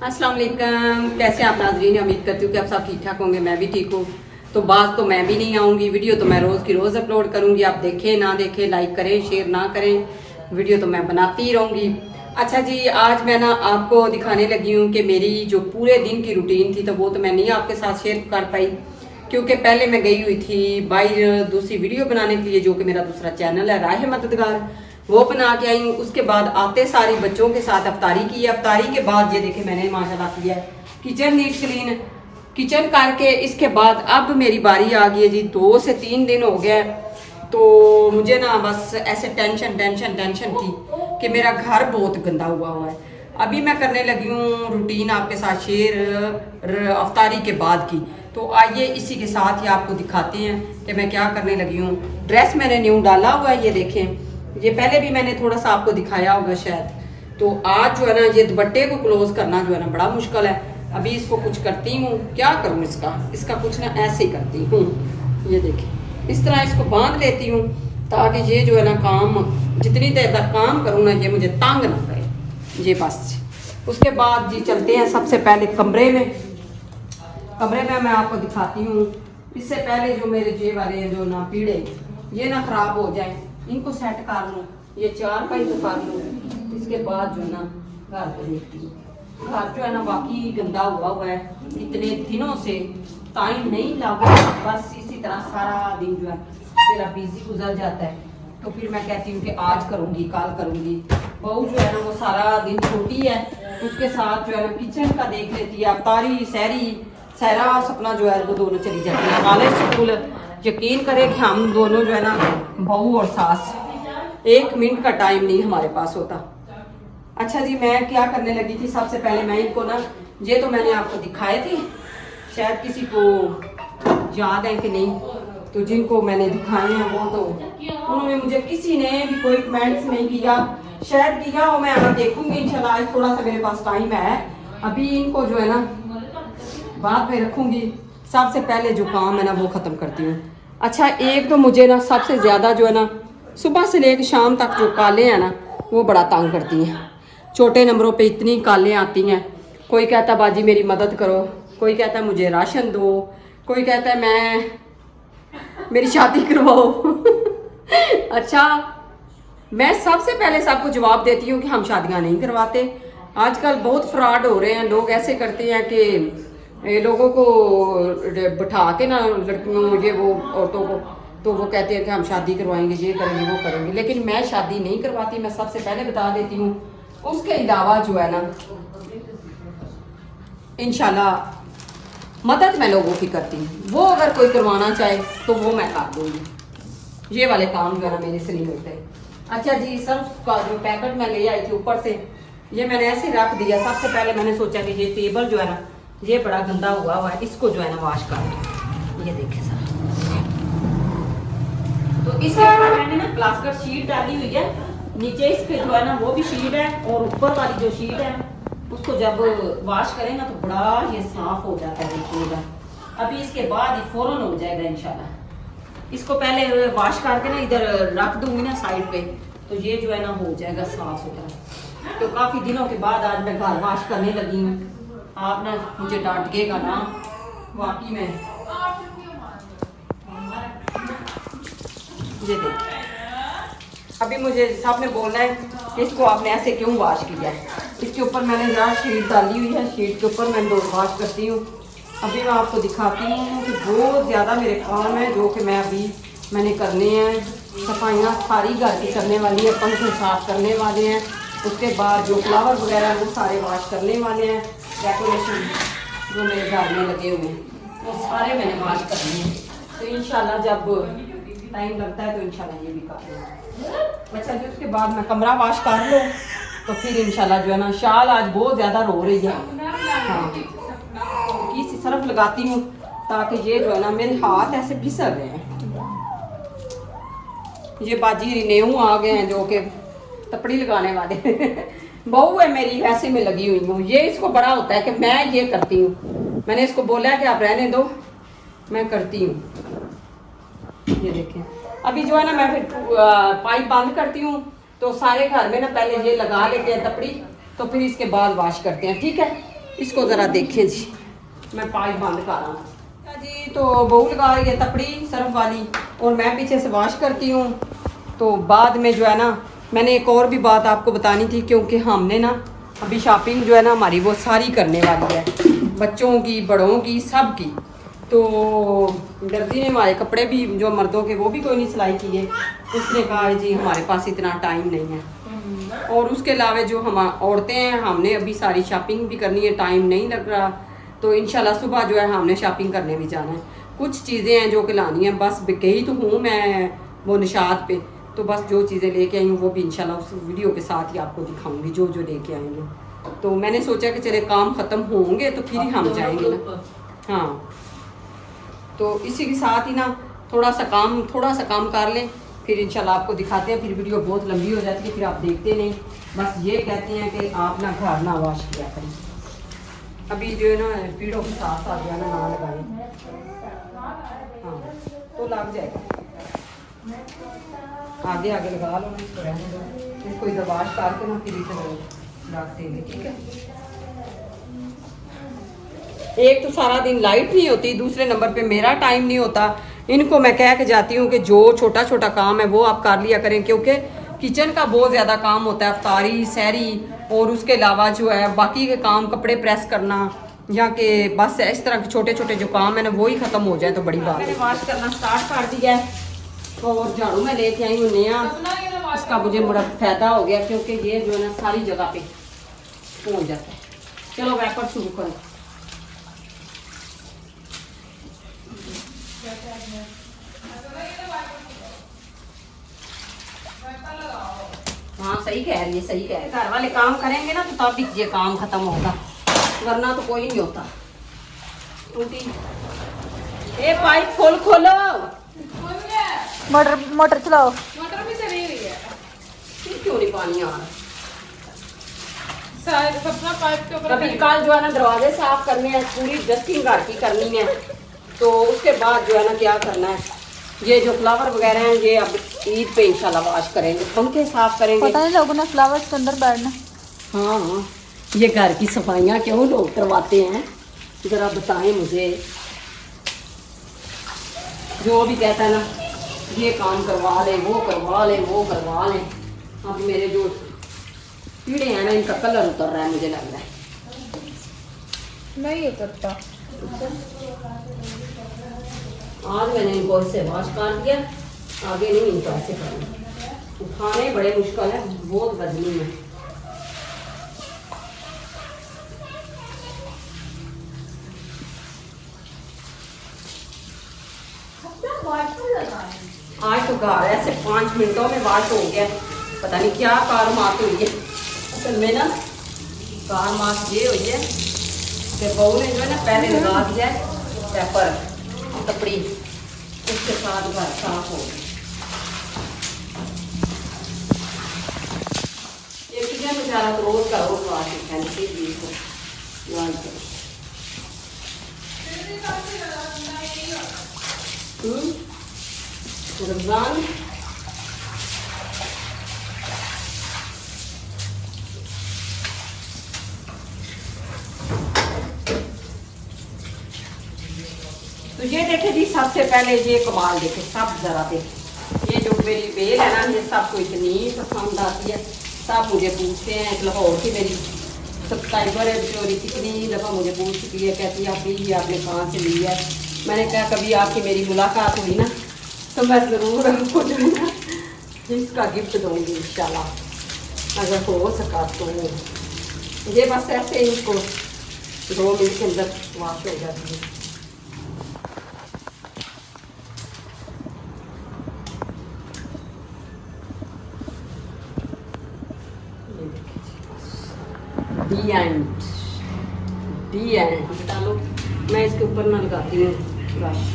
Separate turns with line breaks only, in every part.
अस्सलाम वालेकुम। कैसे आप नाजरीन? उम्मीद करती हूँ कि आप सब ठीक ठाक होंगे। मैं भी ठीक हूँ। तो बात तो मैं भी नहीं आऊँगी, वीडियो तो मैं रोज़ की रोज़ अपलोड करूँगी। आप देखें ना देखें, लाइक करें शेयर ना करें, वीडियो तो मैं बनाती ही रहूँगी। अच्छा जी, आज मैं ना आपको दिखाने लगी हूँ कि मेरी जो पूरे दिन की रूटीन थी तो वो तो मैं नहीं आपके साथ शेयर कर पाई, क्योंकि पहले मैं गई हुई थी बाहर दूसरी वीडियो बनाने के लिए, जो कि मेरा दूसरा चैनल है राह मददगार, वो बना के आई हूँ। उसके बाद आते सारी बच्चों के साथ अफ्तारी की। अफ्तारी के बाद ये देखे मैंने माशाल्लाह किया है किचन नीट क्लीन, किचन करके इसके बाद अब मेरी बारी आ गई है जी। 2 से 3 दिन हो गया तो मुझे ना बस ऐसे टेंशन टेंशन टेंशन थी कि मेरा घर बहुत गंदा हुआ है। अभी मैं करने लगी हूँ रूटीन आपके साथ शेयर अफ्तारी के बाद की। तो आइए इसी के साथ ही आपको दिखाते हैं कि मैं क्या करने लगी हूँ। ड्रेस मैंने न्यू डाला हुआ है, ये देखें। ये पहले भी मैंने थोड़ा सा आपको दिखाया होगा शायद। तो आज जो है ना ये दुपट्टे को क्लोज करना जो है ना बड़ा मुश्किल है। अभी इसको कुछ करती हूँ, क्या करूँ इसका कुछ ना ऐसे ही करती हूँ। ये देखिए इस तरह इसको बांध लेती हूँ ताकि ये जो है ना काम जितनी देर तक काम करूँ ना ये मुझे तंग ना करे। ये बस उसके बाद जी चलते हैं सबसे पहले कमरे में। कमरे में मैं आपको दिखाती हूँ। इससे पहले जो मेरे जे वाले हैं जो ना पीड़े ये ना खराब हो जाए, इनको सेट कर लूँ, ये 4 पाई तो कर लूँ। इसके बाद जो है ना घर को देखती हूँ। घर जो है ना बाकी गंदा हुआ है, इतने दिनों से टाइम नहीं लगा, बस इसी तरह सारा दिन जो है मेरा बिजी गुजर जाता है। तो फिर मैं कहती हूँ कि आज करूँगी कल करूँगी। बहू जो है ना वो सारा दिन छोटी है, उसके साथ जो है ना किचन का देख लेती है। अफ्तारी सहरी सहरा सपना जो है वो दोनों चली जाती है कॉलेज स्कूल। यकीन करें कि हम दोनों जो है ना बहू और सास 1 मिनट का टाइम नहीं हमारे पास होता। अच्छा जी, मैं क्या करने लगी थी सबसे पहले मैं इनको ना, ये तो मैंने आपको दिखाए थे, शायद किसी को याद है कि नहीं, तो जिनको मैंने दिखाए हैं वो तो उन्होंने मुझे किसी ने भी कोई कमेंट्स नहीं किया, शायद किया हो, मैं अब देखूंगी इंशाल्लाह। आज थोड़ा सा मेरे पास टाइम है, अभी इनको जो है ना बाद में रखूंगी। सबसे पहले जो काम है ना वो ख़त्म करती हूँ। अच्छा, एक तो मुझे ना सबसे ज़्यादा जो है ना सुबह से लेकर शाम तक जो कालें हैं ना वो बड़ा तंग करती हैं। छोटे नंबरों पे इतनी कालें आती हैं। कोई कहता बाजी मेरी मदद करो, कोई कहता है मुझे राशन दो, कोई कहता है मेरी शादी करवाओ। अच्छा, मैं सबसे पहले सबको जवाब देती हूँ कि हम शादियाँ नहीं करवाते। आजकल बहुत फ्रॉड हो रहे हैं, लोग ऐसे करते हैं कि लोगों को बिठा के ना लड़कियों ये वो औरतों को, तो वो कहते हैं कि हम शादी करवाएंगे, ये करेंगे वो करेंगे, लेकिन मैं शादी नहीं करवाती। मैं सबसे पहले बता देती हूँ। उसके अलावा जो है ना इंशाल्लाह मदद मैं लोगों की करती हूँ। वो अगर कोई करवाना चाहे तो वो मैं कर दूँगी। ये वाले काम जो है ना मेरे से नहीं होते। अच्छा जी, सर्फ का जो पैकेट मैं ले आई थी ऊपर से, ये मैंने ऐसे रख दिया। सबसे पहले मैंने सोचा कि ये टेबल जो है ना ये बड़ा गंदा हुआ है, इसको जो है ना वॉश कर दूँ। ये देखे सर, तो इसके ऊपर मैंने ना प्लास्टिक शीट डाली हुई है, नीचे इस पे जो है ना वो भी शीट है, और ऊपर वाली जो शीट है उसको जब वॉश करें ना तो बड़ा ये साफ हो जाता है। देखिएगा अभी इसके बाद ही फौरन हो जाएगा इंशाल्लाह। इसको पहले वॉश करके ना इधर रख दूंगी ना साइड पे, तो ये जो है ना हो जाएगा साफ सुथरा। तो काफी दिनों के बाद आज मैं घर वॉश करने लगी हूँ। आप ना मुझे डांटिएगा ना, वाकई में। ये देखिए अभी मुझे सबने बोलना है कि इसको आपने ऐसे क्यों वॉश किया है। इसके ऊपर मैंने यहाँ शीट डाली हुई है, शीट के ऊपर मैं 2 वॉश करती हूँ। अभी मैं आपको दिखाती हूँ कि बहुत ज़्यादा मेरे काम है जो कि मैंने करने हैं। सफाइयाँ सारी घर की करने वाली है, पंखे साफ करने वाले हैं, उसके बाद जो फ्लावर वगैरह वो सारे वॉश करने वाले हैं। डेकोरेशन जो मेरे घर में लगे हुए हैं वो सारे मैंने वॉश करने हैं। तो इंशाल्लाह जब टाइम लगता है तो इंशाल्लाह ये भी कर लूँ। अच्छा जी, उसके बाद मैं कमरा वॉश कर लूँ तो फिर इंशाल्लाह जो है ना, शाल आज बहुत ज़्यादा रो रही है। हाँ, इसी सरफ लगाती हूँ ताकि ये जो है ना मेरे हाथ ऐसे फिसल रहे हैं। ये बाजी रिनेऊ आ गए हैं जो कि तपड़ी लगाने वाले। बहू है मेरी, वैसे में लगी हुई हूँ। ये इसको बड़ा होता है कि मैं ये करती हूँ। मैंने इसको बोला है कि आप रहने दो, मैं करती हूँ। ये देखें अभी जो है ना मैं फिर पाइप बंद करती हूँ, तो सारे घर में ना पहले ये लगा लेते हैं तपड़ी, तो फिर इसके बाद वॉश करते हैं। ठीक है, इसको ज़रा देखें जी, मैं पाइप बंद कर रहा हूँ जी। तो बहू लगा रही है तपड़ी सर्फ वाली और मैं पीछे से वॉश करती हूँ। तो बाद में जो है ना, मैंने एक और भी बात आपको बतानी थी, क्योंकि हमने ना अभी शॉपिंग जो है ना हमारी वो सारी करने वाली है, बच्चों की, बड़ों की, सब की। तो दर्जी ने हमारे कपड़े भी जो मर्दों के वो भी कोई नहीं सिलाई किए। उसने कहा जी हमारे पास इतना टाइम नहीं है। और उसके अलावा जो हम औरतें हैं, हमने अभी सारी शॉपिंग भी करनी है, टाइम नहीं लग रहा। तो इंशाल्लाह सुबह जो है हमने शॉपिंग करने भी जाना है। कुछ चीज़ें हैं जो कि लानी है, बस गई तो हूँ मैं वो निशात पे। तो बस जो चीज़ें लेके आई हूँ वो भी इंशाल्लाह उस वीडियो के साथ ही आपको दिखाऊंगी, जो जो लेके आएंगे। तो मैंने सोचा कि चले काम ख़त्म होंगे तो फिर ही हम जाएंगे ना। हाँ, तो इसी के साथ ही ना थोड़ा सा काम कर लें, फिर इंशाल्लाह आपको दिखाते हैं। फिर वीडियो बहुत लंबी हो जाती है, फिर आप देखते नहीं। बस ये कहते हैं कि आप ना घर ना वॉश किया करें। अभी जो है ना पीड़ों के साथ साथ जो है ना लगाएं, हाँ तो लग जाएगा। आगे आगे लगा लो ना, इसको रहने दो, इसको इधर वॉश करके ना फिर इधर रख देंगे, ठीक है। एक तो सारा दिन लाइट नहीं होती, दूसरे नंबर पे मेरा टाइम नहीं होता। इनको मैं कह के जाती हूँ कि जो छोटा छोटा काम है वो आप कर लिया करें, क्योंकि किचन का बहुत ज़्यादा काम होता है, अफ्तारी, सहरी, और उसके अलावा जो है बाकी के काम, कपड़े प्रेस करना, या कि बस इस तरह के छोटे छोटे जो काम है ना वो ही ख़त्म हो जाए तो बड़ी बात है। मैंने वॉश करना स्टार्ट कर दिया है और झाड़ू मैं लेके आई हूँ नया। इसका मुझे बड़ा फ़ायदा हो गया, क्योंकि ये जो है ना सारी जगह पे पहुँच जाता है। चलो वैपर शुरू करें। हाँ सही कह रही है, सही कह रही है। घर वाले काम करेंगे ना तो तब भी ये काम खत्म होगा, वरना तो कोई नहीं होता। ए पाइप खोलो,
मोटर चलाओ।
मोटर भी चली हुई है,
क्यों नहीं पानी आ रहा?
अपना पाइप के ऊपर।
कभी कल जो है ना दरवाजे साफ करने हैं, पूरी डस्टिंग घर की करनी है। तो उसके बाद जो है ना क्या करना है, ये जो फ्लावर वगैरह हैं ये अब ईद पे इंशाल्लाह वॉश करेंगे, पंखे साफ करेंगे।
पता नहीं लोगों ने फ्लावर्स के अंदर बैठना।
हाँ, ये घर की सफाइयाँ क्यों लोग करवाते हैं, जरा बताएं मुझे। जो भी कहता है ना ये काम करवा ले, वो करवा ले, वो करवा ले। अब मेरे जो कीड़े हैं ना इनका कलर उतर रहा है, मुझे लग रहा है।
नहीं उतरता।
आज मैंने इनको इससे वॉश कर दिया, आगे नहीं इनको ऐसे करना। उठाने बड़े मुश्किल है, बहुत बदली है। आज तो घर ऐसे 5 मिनटों में वॉश हो गया, पता नहीं क्या कार मात हुई है। असल में ना कार मात ये हुई है कि बहू ने जो है ना पहले लगा दिया पेपर तपड़ी, उसके साथ घर साफ हो गया। ये चीज़ें बेचारा तो रोज का रोज वॉश फैंसी चीज को रमजान तो ये देखे जी, सबसे पहले ये कमाल देखे, सब जरा देखे। ये जो मेरी बेल है ना ये सबको इतनी पसंद आती है, सब मुझे पूछते हैं। एक लाहौर की मेरी सब्सक्राइबर है बेचोरी, कितनी दफ़ा मुझे पूछ चुकी है, कहती है आपने ये आपने कहाँ से ली है। मैंने कहा कभी आपकी मेरी मुलाकात हुई ना तो मैं ज़रूर आपको जो है ना इसका गिफ्ट दूँगी इंशाल्लाह, अगर हो सका तो। ये बस ऐसे ही इसको 2 मिनट के अंदर वॉश हो जाती है। डी एंड डालो, मैं इसके ऊपर ना लगाती हूँ ब्रश।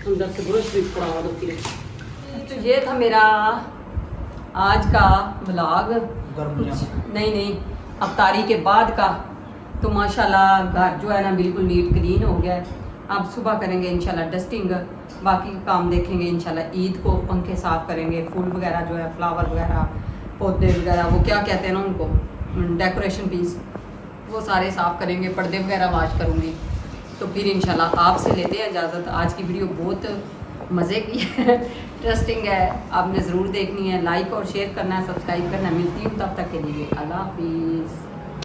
अंदर से ब्रश भी पड़ा होती है। तो ये था मेरा आज का व्लॉग। नहीं अफ्तारी के बाद का। तो माशाल्लाह घर जो है ना बिल्कुल नीट क्लीन हो गया है। अब सुबह करेंगे इंशाल्लाह डस्टिंग, बाकी काम देखेंगे इंशाल्लाह ईद को। पंखे साफ़ करेंगे, फूल वगैरह जो है, फ्लावर वगैरह, पौधे वगैरह, वो क्या कहते हैं ना उनको, डेकोरेशन पीस, वो सारे साफ़ करेंगे। पर्दे वगैरह वाश करूँगी। तो फिर इंशाल्लाह आपसे लेते हैं इजाज़त। आज की वीडियो बहुत मज़े की है, इंटरेस्टिंग है, आपने ज़रूर देखनी है। लाइक और शेयर करना है, सब्सक्राइब करना है। मिलती हूँ तब तक के लिए, अल्लाह हाफिज़।